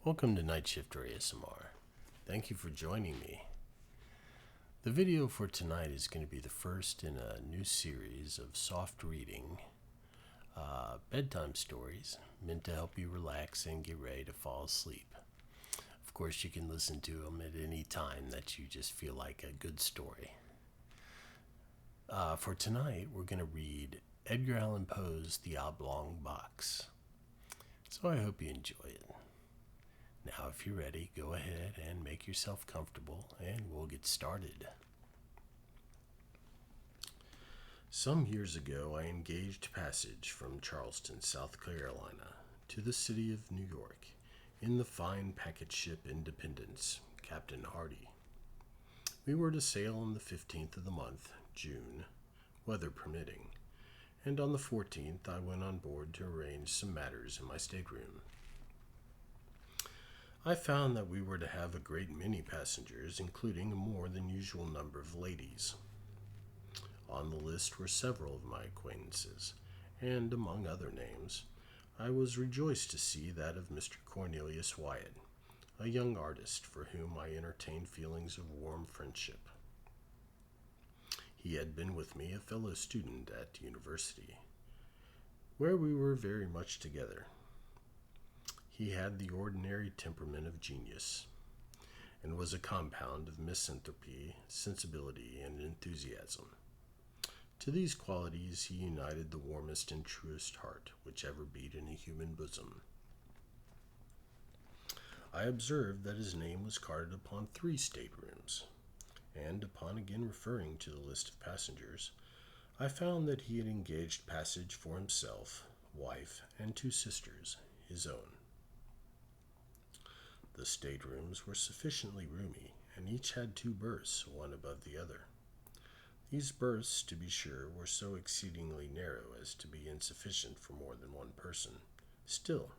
Welcome to Night Shifter ASMR. Thank you for joining me. The video for tonight is going to be the first in a new series of soft reading bedtime stories meant to help you relax and get ready to fall asleep. Of course, you can listen to them at any time that you just feel like a good story. For tonight, we're going to read Edgar Allan Poe's The Oblong Box. So I hope you enjoy it. Now, if you're ready, go ahead and make yourself comfortable, and we'll get started. Some years ago, I engaged passage from Charleston, South Carolina, to the city of New York, in the fine packet ship Independence, Captain Hardy. We were to sail on the 15th of the month, June, weather permitting, and on the 14th I went on board to arrange some matters in my stateroom. I found that we were to have a great many passengers, including a more than usual number of ladies. On the list were several of my acquaintances, and among other names, I was rejoiced to see that of Mr. Cornelius Wyatt, a young artist for whom I entertained feelings of warm friendship. He had been with me a fellow student at university, where we were very much together. He had the ordinary temperament of genius, and was a compound of misanthropy, sensibility, and enthusiasm. To these qualities he united the warmest and truest heart which ever beat in a human bosom. I observed that his name was carded upon 3 staterooms, and upon again referring to the list of passengers, I found that he had engaged passage for himself, wife, and 2 sisters, his own. The staterooms were sufficiently roomy, and each had 2 berths, one above the other. These berths, to be sure, were so exceedingly narrow as to be insufficient for more than one person. Still,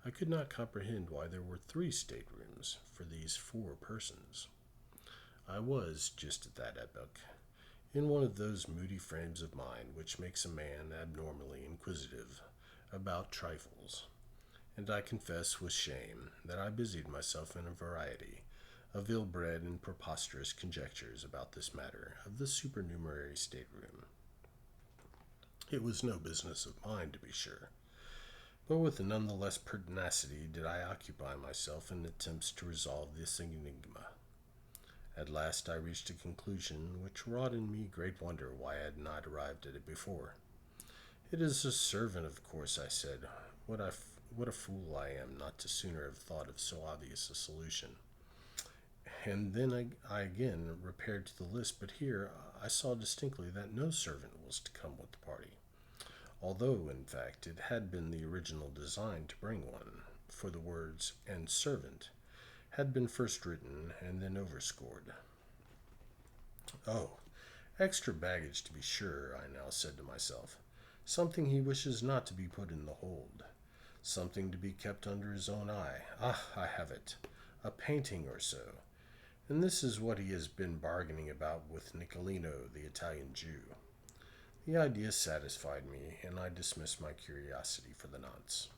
I could not comprehend why there were 3 staterooms for these 4 persons. I was, just at that epoch, in one of those moody frames of mind which makes a man abnormally inquisitive about trifles, and I confess with shame that I busied myself in a variety of ill-bred and preposterous conjectures about this matter of the supernumerary stateroom. It was no business of mine, to be sure, but with none the less pertinacity did I occupy myself in attempts to resolve this enigma. At last I reached a conclusion which wrought in me great wonder why I had not arrived at it before. "It is a servant, of course," I said. What a fool I am not to sooner have thought of so obvious a solution. And then I again repaired to the list, but here I saw distinctly that no servant was to come with the party, although, in fact, it had been the original design to bring one, for the words "and servant" had been first written and then overscored. "Oh, extra baggage to be sure," I now said to myself. "Something he wishes not to be put in the hold. Something to be kept under his own eye. Ah, I have it. A painting or so. And this is what he has been bargaining about with Nicolino, the Italian Jew." The idea satisfied me, and I dismissed my curiosity for the nonce.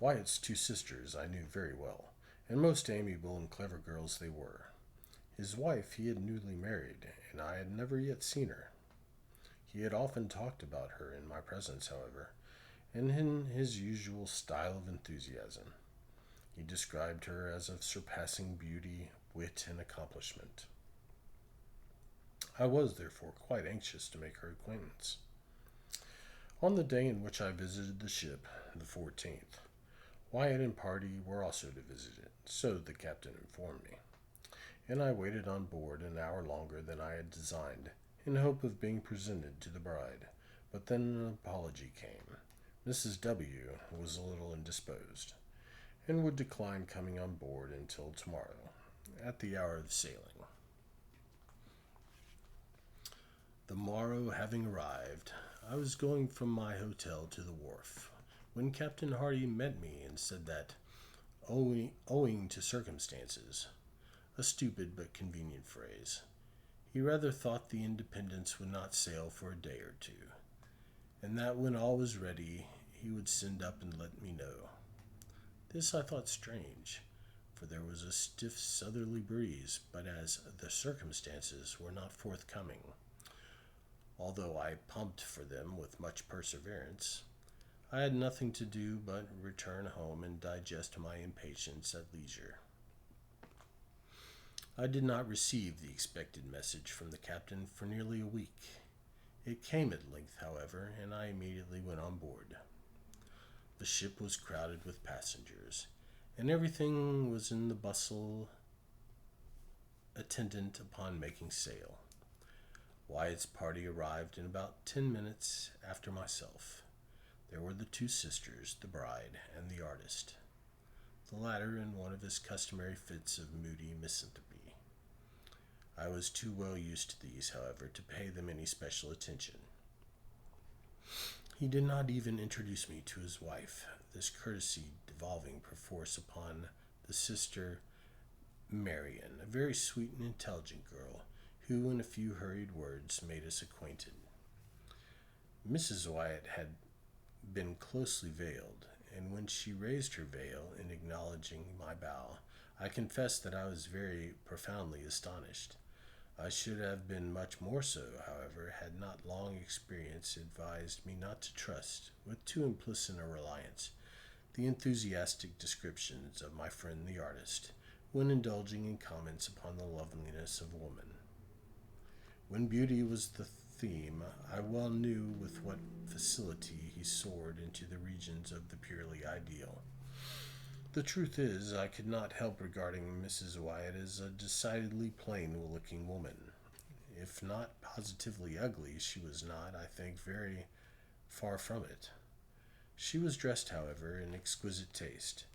Wyatt's 2 sisters I knew very well, and most amiable and clever girls they were. His wife he had newly married, and I had never yet seen her. He had often talked about her in my presence, however, and in his usual style of enthusiasm. He described her as of surpassing beauty, wit, and accomplishment. I was, therefore, quite anxious to make her acquaintance. On the day in which I visited the ship, the 14th, Wyatt and party were also to visit it, so the captain informed me, and I waited on board an hour longer than I had designed, in hope of being presented to the bride, but then an apology came. Mrs. W. was a little indisposed, and would decline coming on board until tomorrow, at the hour of sailing. The morrow having arrived, I was going from my hotel to the wharf, when Captain Hardy met me and said that, owing to circumstances, a stupid but convenient phrase, he rather thought the Independence would not sail for a day or 2, and that when all was ready he would send up and let me know. This I thought strange, for there was a stiff southerly breeze, but as the circumstances were not forthcoming, although I pumped for them with much perseverance, I had nothing to do but return home and digest my impatience at leisure. I did not receive the expected message from the captain for nearly a week. It came at length, however, and I immediately went on board. The ship was crowded with passengers, and everything was in the bustle attendant upon making sail. Wyatt's party arrived in about 10 minutes after myself. There were the two sisters, the bride, and the artist, the latter in one of his customary fits of moody misanthropy. I was too well used to these, however, to pay them any special attention. He did not even introduce me to his wife, this courtesy devolving perforce upon the sister Marian, a very sweet and intelligent girl, who in a few hurried words made us acquainted. Mrs. Wyatt had been closely veiled, and when she raised her veil in acknowledging my bow, I confess that I was very profoundly astonished. I should have been much more so, however, had not long experience advised me not to trust, with too implicit a reliance, the enthusiastic descriptions of my friend the artist, when indulging in comments upon the loveliness of woman. When beauty was the theme, I well knew with what facility he soared into the regions of the purely ideal. The truth is, I could not help regarding Mrs. Wyatt as a decidedly plain-looking woman. If not positively ugly, she was not, I think, very far from it. She was dressed, however, in exquisite taste,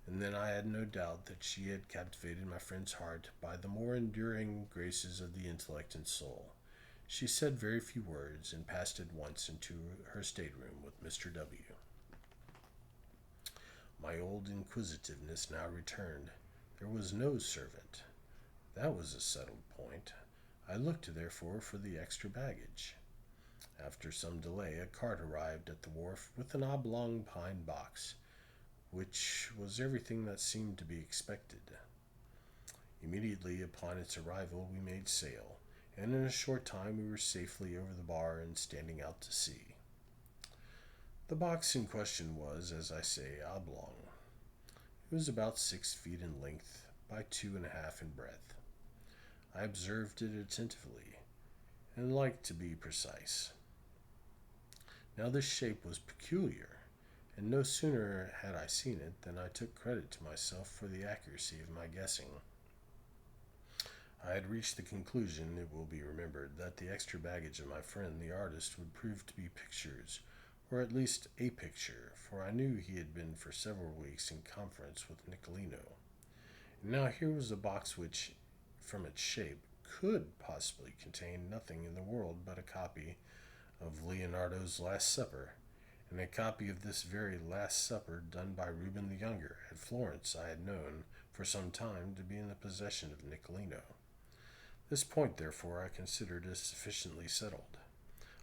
and then I had no doubt that she had captivated my friend's heart by the more enduring graces of the intellect and soul. She said very few words, and passed at once into her stateroom with Mr. W. My old inquisitiveness now returned. There was no servant. That was a settled point. I looked, therefore, for the extra baggage. After some delay, a cart arrived at the wharf with an oblong pine box, which was everything that seemed to be expected. Immediately upon its arrival, we made sail, and in a short time we were safely over the bar and standing out to sea. The box in question was, as I say, oblong. It was about 6 feet in length by 2.5 in breadth. I observed it attentively, and liked to be precise. Now this shape was peculiar, and no sooner had I seen it than I took credit to myself for the accuracy of my guessing. I had reached the conclusion, it will be remembered, that the extra baggage of my friend the artist would prove to be pictures, or at least a picture, for I knew he had been for several weeks in conference with Nicolino. And now here was a box which, from its shape, could possibly contain nothing in the world but a copy of Leonardo's Last Supper, and a copy of this very Last Supper done by Reuben the Younger at Florence I had known for some time to be in the possession of Nicolino. This point, therefore, I considered as sufficiently settled.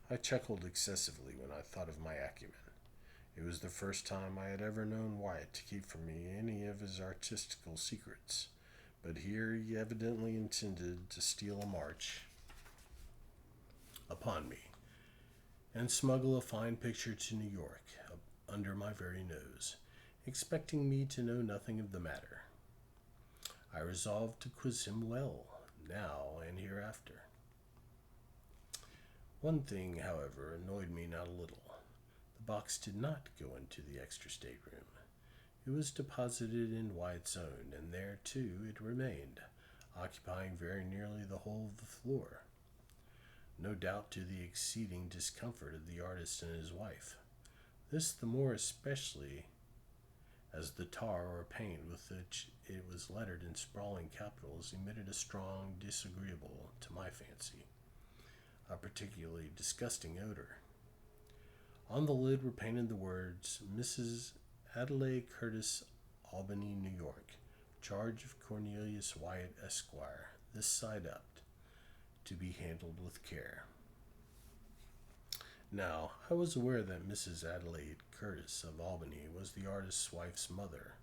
I chuckled excessively when I thought of my acumen. It was the first time I had ever known Wyatt to keep from me any of his artistical secrets, but here he evidently intended to steal a march upon me, and smuggle a fine picture to New York under my very nose, expecting me to know nothing of the matter. I resolved to quiz him well, now and hereafter. One thing, however, annoyed me not a little. The box did not go into the extra stateroom. It was deposited in Wyatt's own, and there, too, it remained, occupying very nearly the whole of the floor, no doubt to the exceeding discomfort of the artist and his wife. This the more especially as the tar or paint with which it was lettered in sprawling capitals emitted a strong, disagreeable, to my fancy, a particularly disgusting odor. On the lid were painted the words, Mrs. Adelaide Curtis, Albany, New York, charge of Cornelius Wyatt, Esquire, this side up, to be handled with care. Now, I was aware that Mrs. Adelaide Curtis of Albany was the artist's wife's mother,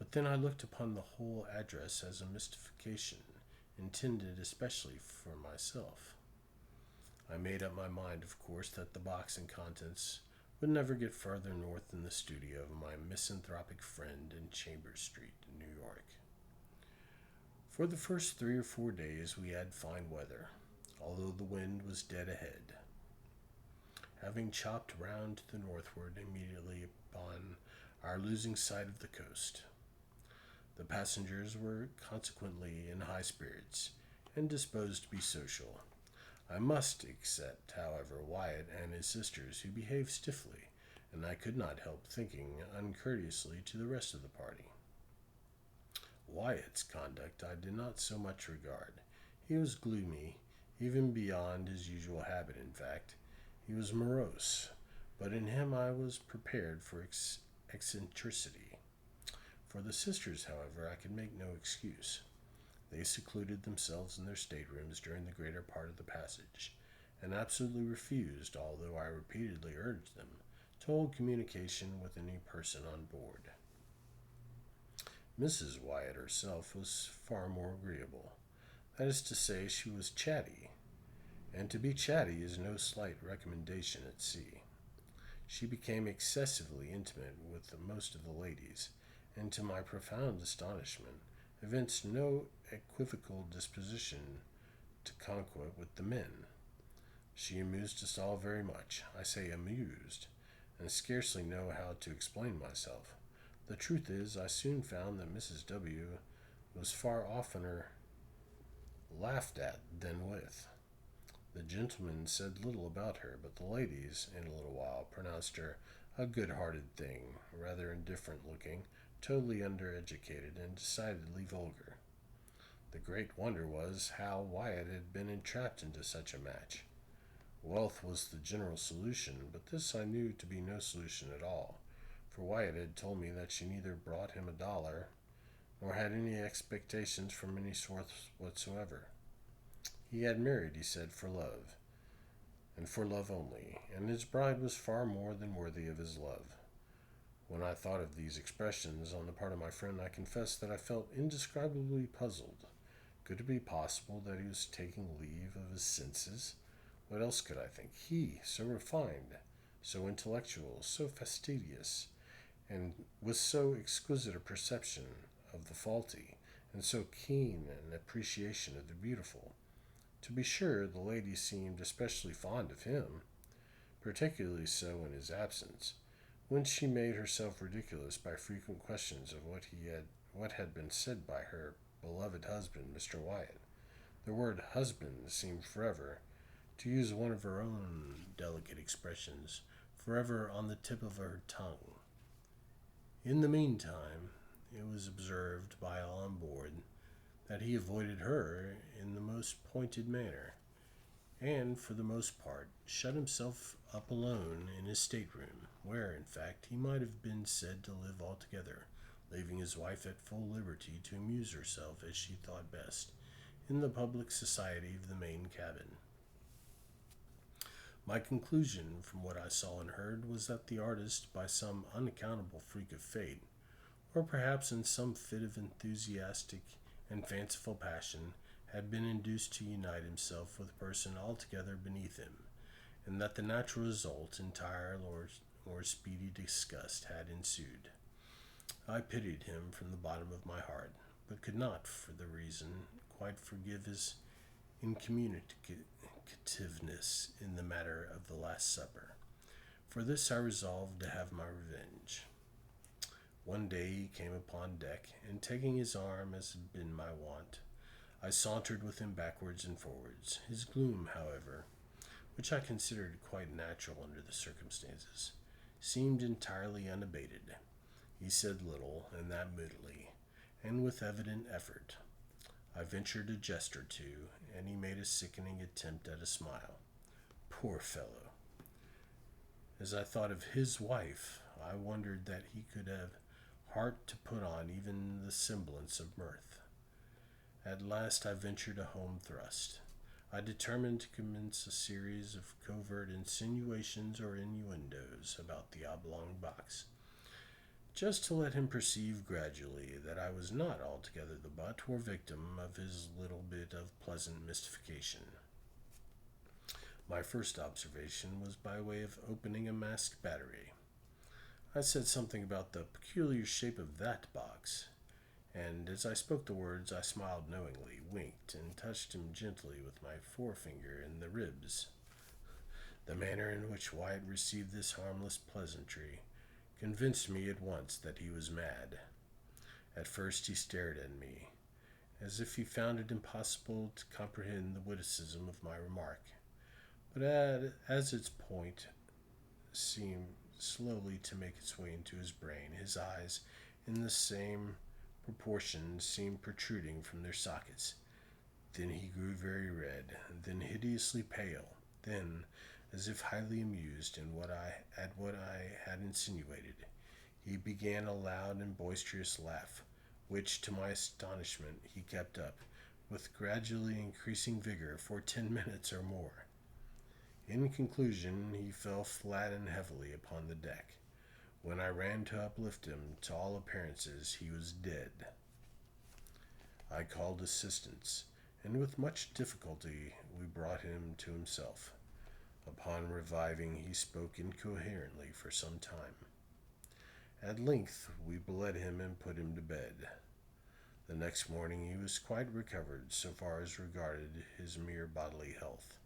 But then I looked upon the whole address as a mystification, intended especially for myself. I made up my mind, of course, that the box and contents would never get further north than the studio of my misanthropic friend in Chambers Street, New York. For the first 3 or 4 days we had fine weather, although the wind was dead ahead. Having chopped round to the northward immediately upon our losing sight of the coast, the passengers were consequently in high spirits and disposed to be social. I must except, however, Wyatt and his sisters, who behaved stiffly, and I could not help thinking uncourteously to the rest of the party. Wyatt's conduct I did not so much regard. He was gloomy, even beyond his usual habit, in fact. He was morose, but in him I was prepared for eccentricity. For the sisters, however, I could make no excuse. They secluded themselves in their staterooms during the greater part of the passage, and absolutely refused, although I repeatedly urged them, to hold communication with any person on board. Mrs. Wyatt herself was far more agreeable. That is to say, she was chatty, and to be chatty is no slight recommendation at sea. She became excessively intimate with most of the ladies, and to my profound astonishment, evinced no equivocal disposition to conquer with the men. She amused us all very much. I say amused, and scarcely know how to explain myself. The truth is, I soon found that Mrs. W. was far oftener laughed at than with. The gentlemen said little about her, but the ladies, in a little while, pronounced her a good-hearted thing, rather indifferent-looking, totally undereducated, and decidedly vulgar. The great wonder was how Wyatt had been entrapped into such a match. Wealth was the general solution, but this I knew to be no solution at all, for Wyatt had told me that she neither brought him $1, nor had any expectations from any source whatsoever. He had married, he said, for love, and for love only, and his bride was far more than worthy of his love. When I thought of these expressions on the part of my friend, I confess that I felt indescribably puzzled. Could it be possible that he was taking leave of his senses? What else could I think? He, so refined, so intellectual, so fastidious, and with so exquisite a perception of the faulty, and so keen an appreciation of the beautiful. To be sure, the lady seemed especially fond of him, particularly so in his absence, when she made herself ridiculous by frequent questions of what had been said by her beloved husband, Mr. Wyatt. The word husband seemed forever, to use one of her own delicate expressions, forever on the tip of her tongue. In the meantime, it was observed by all on board that he avoided her in the most pointed manner, and, for the most part, shut himself up alone in his stateroom, where, in fact, he might have been said to live altogether, leaving his wife at full liberty to amuse herself as she thought best, in the public society of the main cabin. My conclusion from what I saw and heard was that the artist, by some unaccountable freak of fate, or perhaps in some fit of enthusiastic and fanciful passion, had been induced to unite himself with a person altogether beneath him, and that the natural result, entire or speedy disgust, had ensued. I pitied him from the bottom of my heart, but could not, for the reason, quite forgive his incommunicativeness in the matter of the Last Supper. For this I resolved to have my revenge. One day he came upon deck, and taking his arm, as had been my wont, I sauntered with him backwards and forwards. His gloom, however, which I considered quite natural under the circumstances, seemed entirely unabated. He said little, and that moodily, and with evident effort. I ventured a jest or two, and he made a sickening attempt at a smile. Poor fellow! As I thought of his wife, I wondered that he could have heart to put on even the semblance of mirth. At last I ventured a home thrust. I determined to commence a series of covert insinuations or innuendos about the Oblong Box, just to let him perceive gradually that I was not altogether the butt or victim of his little bit of pleasant mystification. My first observation was by way of opening a masked battery. I said something about the peculiar shape of that box, and as I spoke the words I smiled knowingly, winked, and touched him gently with my forefinger in the ribs. The manner in which Wyatt received this harmless pleasantry convinced me at once that he was mad. At first he stared at me, as if he found it impossible to comprehend the witticism of my remark, but as its point seemed slowly to make its way into his brain, his eyes, in the same proportion, seemed protruding from their sockets. Then he grew very red, then hideously pale, then, as if highly amused at what I had insinuated, he began a loud and boisterous laugh, which, to my astonishment, he kept up, with gradually increasing vigor, for 10 minutes or more. In conclusion, he fell flat and heavily upon the deck. When I ran to uplift him, to all appearances he was dead. I called assistance, and with much difficulty we brought him to himself. Upon reviving, he spoke incoherently for some time. At length we bled him and put him to bed. The next morning he was quite recovered so far as regarded his mere bodily health.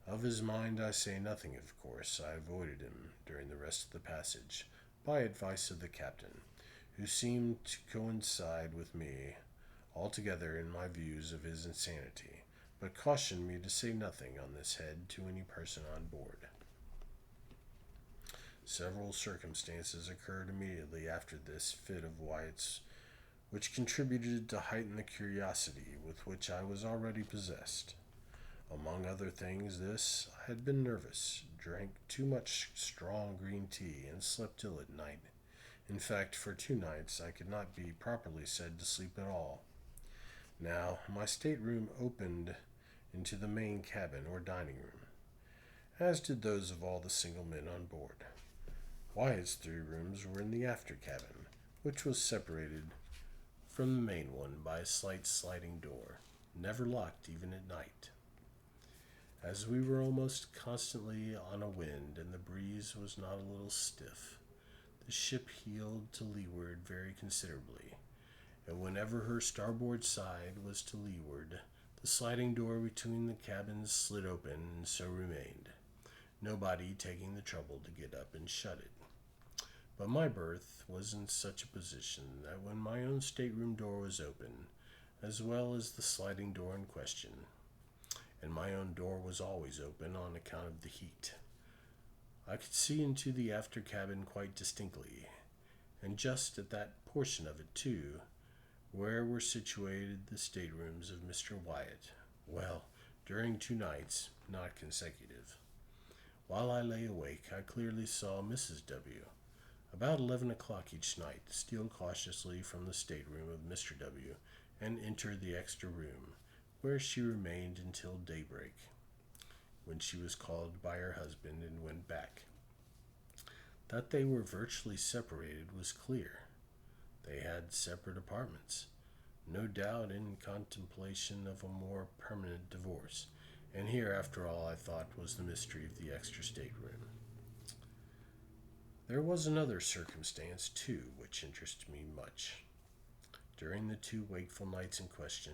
Of his mind I say nothing, of course. I avoided him during the rest of the passage, by advice of the captain, who seemed to coincide with me altogether in my views of his insanity, but cautioned me to say nothing on this head to any person on board. Several circumstances occurred immediately after this fit of Wyatt's, which contributed to heighten the curiosity with which I was already possessed. Among other things, this: I had been nervous, drank too much strong green tea, and slept ill at night. In fact, for 2 nights I could not be properly said to sleep at all. Now, my stateroom opened into the main cabin or dining room, as did those of all the single men on board. Wyatt's 3 rooms were in the after cabin, which was separated from the main one by a slight sliding door, never locked even at night. As we were almost constantly on a wind and the breeze was not a little stiff, the ship heeled to leeward very considerably, and whenever her starboard side was to leeward, the sliding door between the cabins slid open and so remained, nobody taking the trouble to get up and shut it. But my berth was in such a position that when my own stateroom door was open, as well as the sliding door in question, and my own door was always open on account of the heat, I could see into the after cabin quite distinctly, and just at that portion of it, too, where were situated the staterooms of Mr. Wyatt. Well, during 2 nights, not consecutive, while I lay awake, I clearly saw Mrs. W., about 11 o'clock each night, steal cautiously from the stateroom of Mr. W. and enter the extra room, where she remained until daybreak, when she was called by her husband and went back. That they were virtually separated was clear. They had separate apartments, no doubt in contemplation of a more permanent divorce, and here, after all, I thought, was the mystery of the extra stateroom. There was another circumstance, too, which interested me much. During the 2 wakeful nights in question,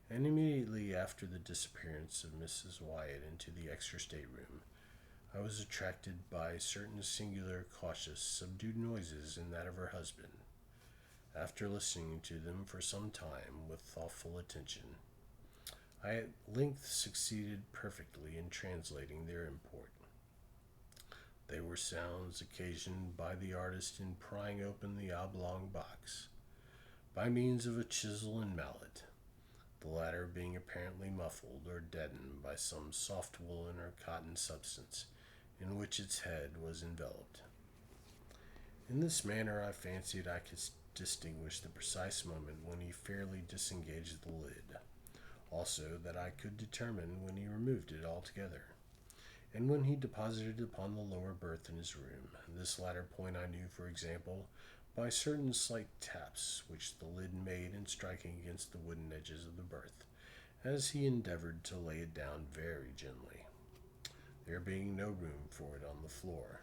and immediately after the disappearance of Mrs. Wyatt into the extra stateroom, I was attracted by certain singular, cautious, subdued noises in that of her husband. After listening to them for some time with thoughtful attention, I at length succeeded perfectly in translating their import. They were sounds occasioned by the artist in prying open the oblong box, by means of a chisel and mallet, the latter being apparently muffled or deadened by some soft woolen or cotton substance in which its head was enveloped. In this manner I fancied I could distinguish the precise moment when he fairly disengaged the lid, also that I could determine when he removed it altogether, and when he deposited it upon the lower berth in his room. This latter point I knew, for example, by certain slight taps which the lid made in striking against the wooden edges of the berth, as he endeavored to lay it down very gently, there being no room for it on the floor.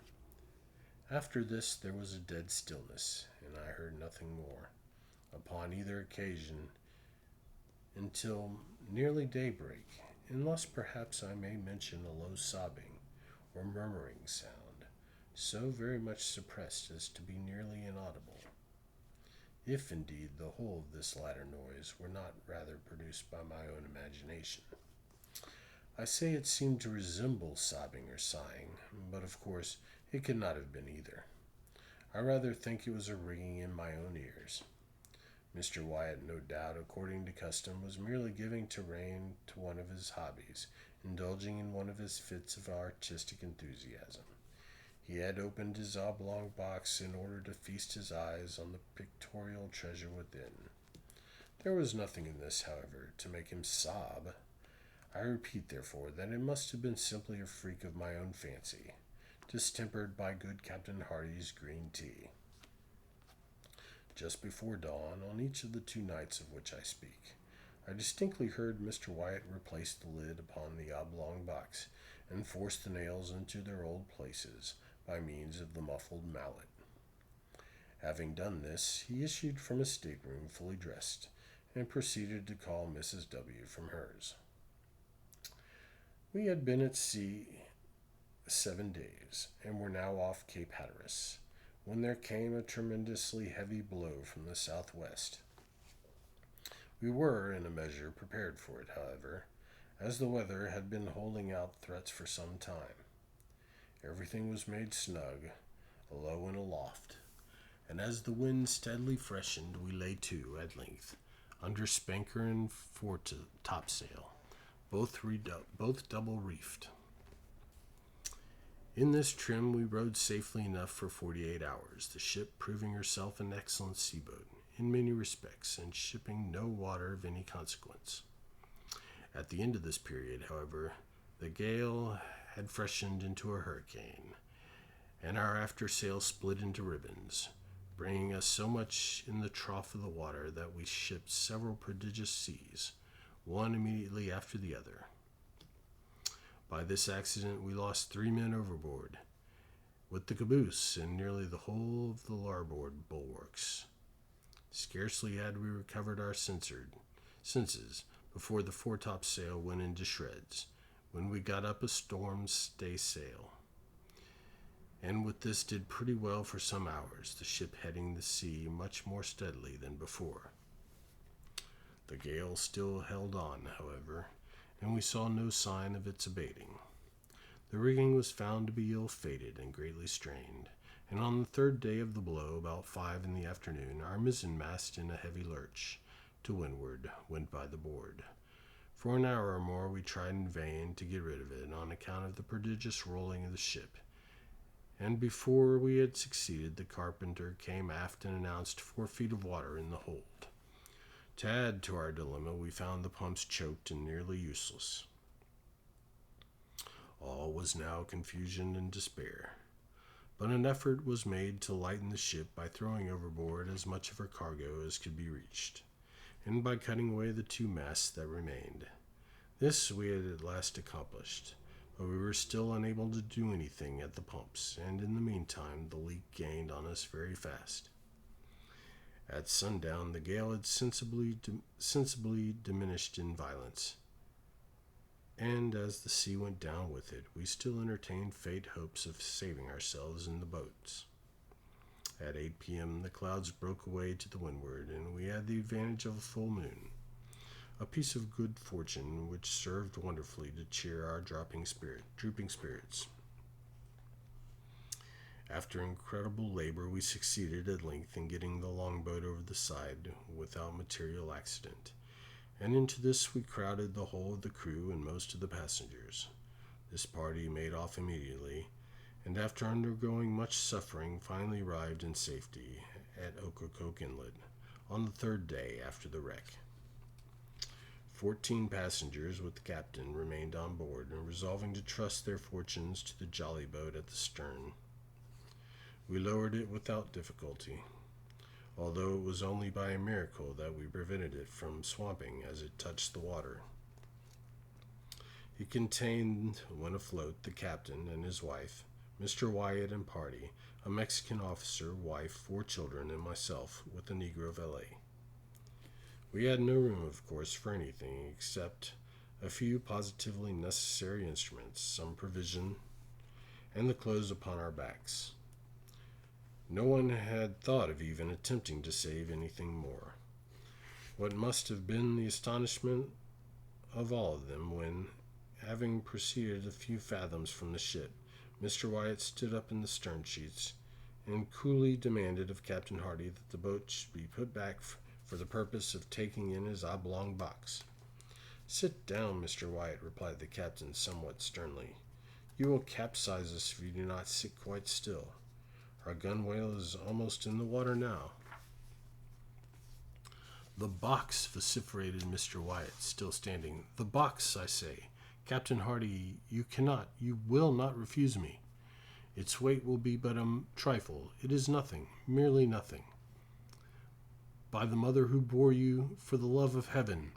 After this there was a dead stillness, and I heard nothing more, upon either occasion, until nearly daybreak, unless perhaps I may mention a low sobbing or murmuring sound, so very much suppressed as to be nearly inaudible, if indeed the whole of this latter noise were not rather produced by my own imagination. I say it seemed to resemble sobbing or sighing, but of course it could not have been either. I rather think it was a ringing in my own ears. Mr. Wyatt, no doubt, according to custom, was merely giving to rein to one of his hobbies, indulging in one of his fits of artistic enthusiasm. He had opened his oblong box in order to feast his eyes on the pictorial treasure within. There was nothing in this, however, to make him sob. I repeat, therefore, that it must have been simply a freak of my own fancy, distempered by good Captain Hardy's green tea. Just before dawn, on each of the 2 nights of which I speak, I distinctly heard Mr. Wyatt replace the lid upon the oblong box and force the nails into their old places by means of the muffled mallet. Having done this, he issued from his stateroom fully dressed, and proceeded to call Mrs. W. from hers. We had been at sea 7 days, and were now off Cape Hatteras, when there came a tremendously heavy blow from the southwest. We were, in a measure, prepared for it, however, as the weather had been holding out threats for some time. Everything was made snug, alow and aloft, and as the wind steadily freshened, we lay to, at length, under spanker and foretopsail, both double reefed. In this trim we rode safely enough for 48 hours, the ship proving herself an excellent sea-boat in many respects, and shipping no water of any consequence. At the end of this period, however, the gale had freshened into a hurricane, and our after sail split into ribbons, bringing us so much in the trough of the water that we shipped several prodigious seas, one immediately after the other. By this accident we lost 3 men overboard, with the caboose and nearly the whole of the larboard bulwarks. Scarcely had we recovered our senses before the foretopsail went into shreds, when we got up a storm staysail, and with this did pretty well for some hours, the ship heading the sea much more steadily than before. The gale still held on, however, and we saw no sign of its abating. The rigging was found to be ill-fated and greatly strained, and on the 3rd day of the blow, about 5 in the afternoon, our mizzenmast, in a heavy lurch to windward, went by the board. For an hour or more we tried in vain to get rid of it, on account of the prodigious rolling of the ship, and before we had succeeded, the carpenter came aft and announced 4 feet of water in the hold. To add to our dilemma, we found the pumps choked and nearly useless. All was now confusion and despair, but an effort was made to lighten the ship by throwing overboard as much of her cargo as could be reached, and by cutting away the 2 masts that remained. This we had at last accomplished, but we were still unable to do anything at the pumps, and in the meantime the leak gained on us very fast. At sundown the gale had sensibly diminished in violence, and as the sea went down with it, we still entertained faint hopes of saving ourselves in the boats. At 8 p.m. the clouds broke away to the windward, and we had the advantage of a full moon, a piece of good fortune which served wonderfully to cheer our drooping spirits. After incredible labor, we succeeded at length in getting the longboat over the side without material accident, and into this we crowded the whole of the crew and most of the passengers. This party made off immediately, and after undergoing much suffering, finally arrived in safety at Ocracoke Inlet on the 3rd day after the wreck. 14 passengers, with the captain, remained on board, and resolving to trust their fortunes to the jolly boat at the stern, we lowered it without difficulty. although it was only by a miracle that we prevented it from swamping as it touched the water. It contained, when afloat, the captain and his wife, Mr. Wyatt and party, a Mexican officer, wife, 4 children, and myself, with a Negro valet. We had no room, of course, for anything except a few positively necessary instruments, some provision, and the clothes upon our backs. No one had thought of even attempting to save anything more. What must have been the astonishment of all of them when, having proceeded a few fathoms from the ship, Mr. Wyatt stood up in the stern sheets and coolly demanded of Captain Hardy that the boat should be put back for the purpose of taking in his oblong box. "Sit down, Mr. Wyatt," replied the captain somewhat sternly. "You will capsize us if you do not sit quite still. Our gunwale is almost in the water now." "The box," vociferated Mr. Wyatt, still standing. "The box, I say. Captain Hardy, you will not refuse me. Its weight will be but a trifle. It is nothing, merely nothing. By the mother who bore you, for the love of heaven,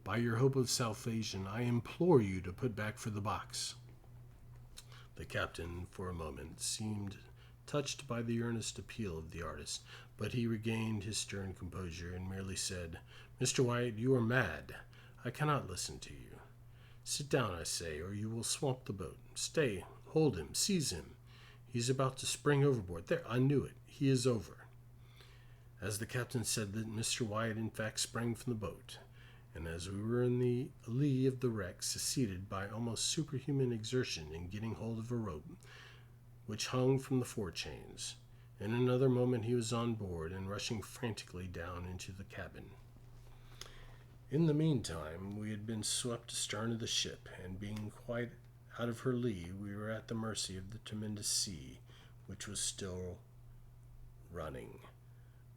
by your hope of salvation, I implore you to put back for the box." The captain, for a moment, seemed touched by the earnest appeal of the artist, but he regained his stern composure and merely said, "Mr. Wyatt, you are mad. I cannot listen to you. Sit down, I say, or you will swamp the boat. Stay, hold him, seize him. He's about to spring overboard. There, I knew it. He is over." As the captain said that, Mr. Wyatt in fact sprang from the boat, and as we were in the lee of the wreck, succeeded by almost superhuman exertion in getting hold of a rope which hung from the forechains. In another moment he was on board and rushing frantically down into the cabin. In the meantime, we had been swept astern of the ship, and being quite out of her lee, we were at the mercy of the tremendous sea, which was still running.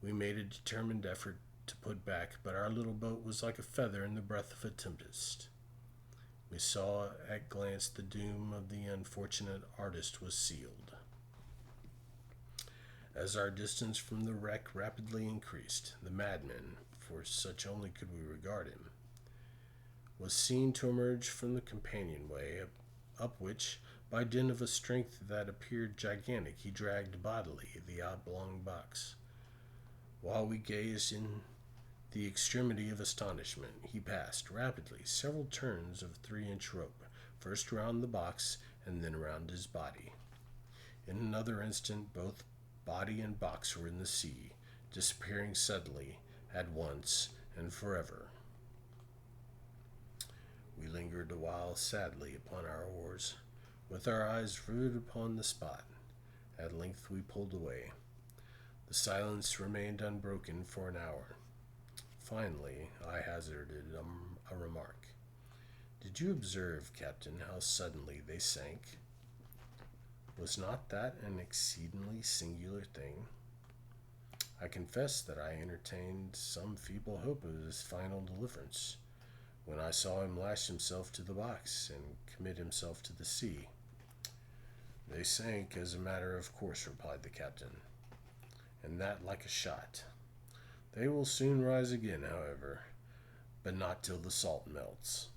We made a determined effort to put back, but our little boat was like a feather in the breath of a tempest. We saw at glance the doom of the unfortunate artist was sealed. As our distance from the wreck rapidly increased, the madman, for such only could we regard him, was seen to emerge from the companionway, up which, by dint of a strength that appeared gigantic, he dragged bodily the oblong box. While we gazed in the extremity of astonishment, he passed rapidly several turns of 3-inch rope, first round the box and then round his body. In another instant, both body and box were in the sea, disappearing suddenly, at once, and forever. We lingered a while sadly upon our oars, with our eyes riveted upon the spot. At length we pulled away. The silence remained unbroken for an hour. Finally, I hazarded a remark. "Did you observe, Captain, how suddenly they sank? Was not that an exceedingly singular thing?" I confess that I entertained some feeble hope of his final deliverance, when I saw him lash himself to the box and commit himself to the sea. "They sank as a matter of course," replied the captain, "and that like a shot. They will soon rise again, however, but not till the salt melts."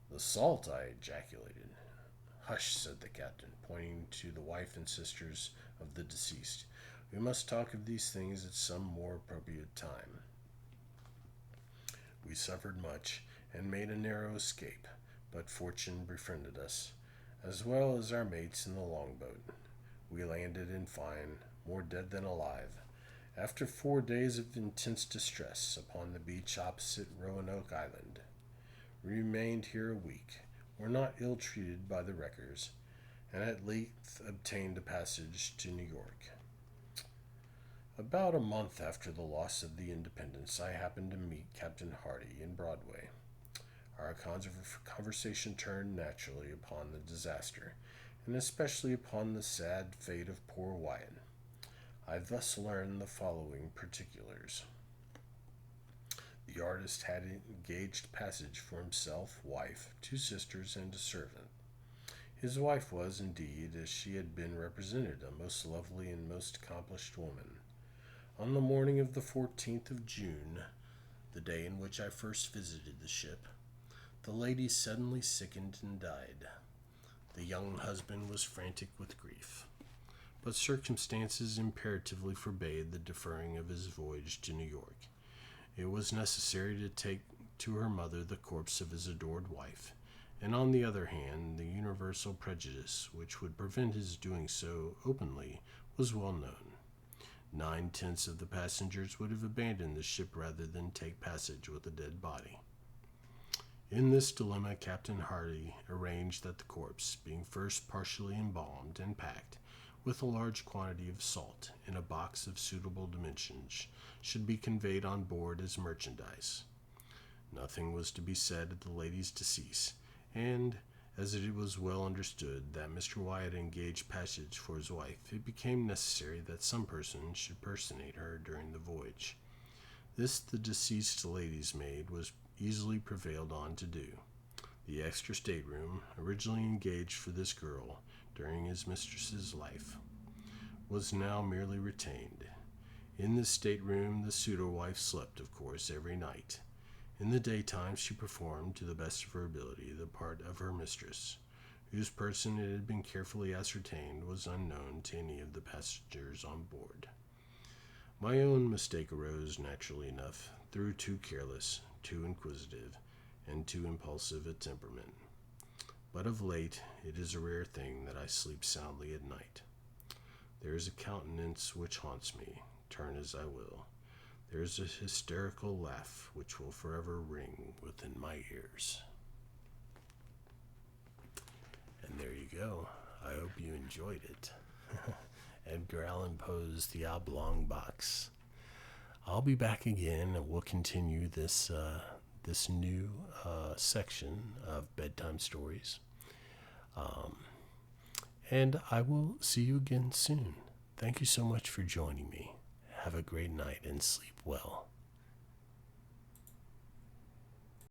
"The salt!" I ejaculated. "Hush," said the captain, pointing to the wife and sisters of the deceased. "We must talk of these things at some more appropriate time." We suffered much, and made a narrow escape, but fortune befriended us, as well as our mates in the longboat. We landed, in fine, more dead than alive, after 4 days of intense distress, upon the beach opposite Roanoke Island. We remained here a week, were not ill-treated by the wreckers, and at length obtained a passage to New York. About a month after the loss of the Independence, I happened to meet Captain Hardy in Broadway. Our conversation turned naturally upon the disaster, and especially upon the sad fate of poor Wyatt. I thus learned the following particulars. The artist had engaged passage for himself, wife, 2 sisters, and a servant. His wife was, indeed, as she had been represented, a most lovely and most accomplished woman. On the morning of the 14th of June, the day in which I first visited the ship, the lady suddenly sickened and died. The young husband was frantic with grief, but circumstances imperatively forbade the deferring of his voyage to New York. It was necessary to take to her mother the corpse of his adored wife, and on the other hand, the universal prejudice which would prevent his doing so openly was well known. 9/10 of the passengers would have abandoned the ship rather than take passage with a dead body. In this dilemma, Captain Hardy arranged that the corpse, being first partially embalmed and packed, with a large quantity of salt in a box of suitable dimensions, should be conveyed on board as merchandise. Nothing was to be said of the lady's decease, and as it was well understood that Mr. Wyatt engaged passage for his wife, it became necessary that some person should personate her during the voyage. This the deceased lady's maid was easily prevailed on to do. The extra stateroom, originally engaged for this girl during his mistress's life, was now merely retained. In this stateroom the pseudo-wife slept, of course, every night. In the daytime she performed, to the best of her ability, the part of her mistress, whose person it had been carefully ascertained was unknown to any of the passengers on board. My own mistake arose, naturally enough, through too careless, too inquisitive, and too impulsive a temperament. But of late it is a rare thing that I sleep soundly at night. There is a countenance which haunts me, turn as I will. There is a hysterical laugh which will forever ring within my ears. And there you go. I hope you enjoyed it. Edgar Allan Poe's The Oblong Box. I'll be back again, and we'll continue this new section of bedtime stories. And I will see you again soon. Thank you so much for joining me. Have a great night and sleep well.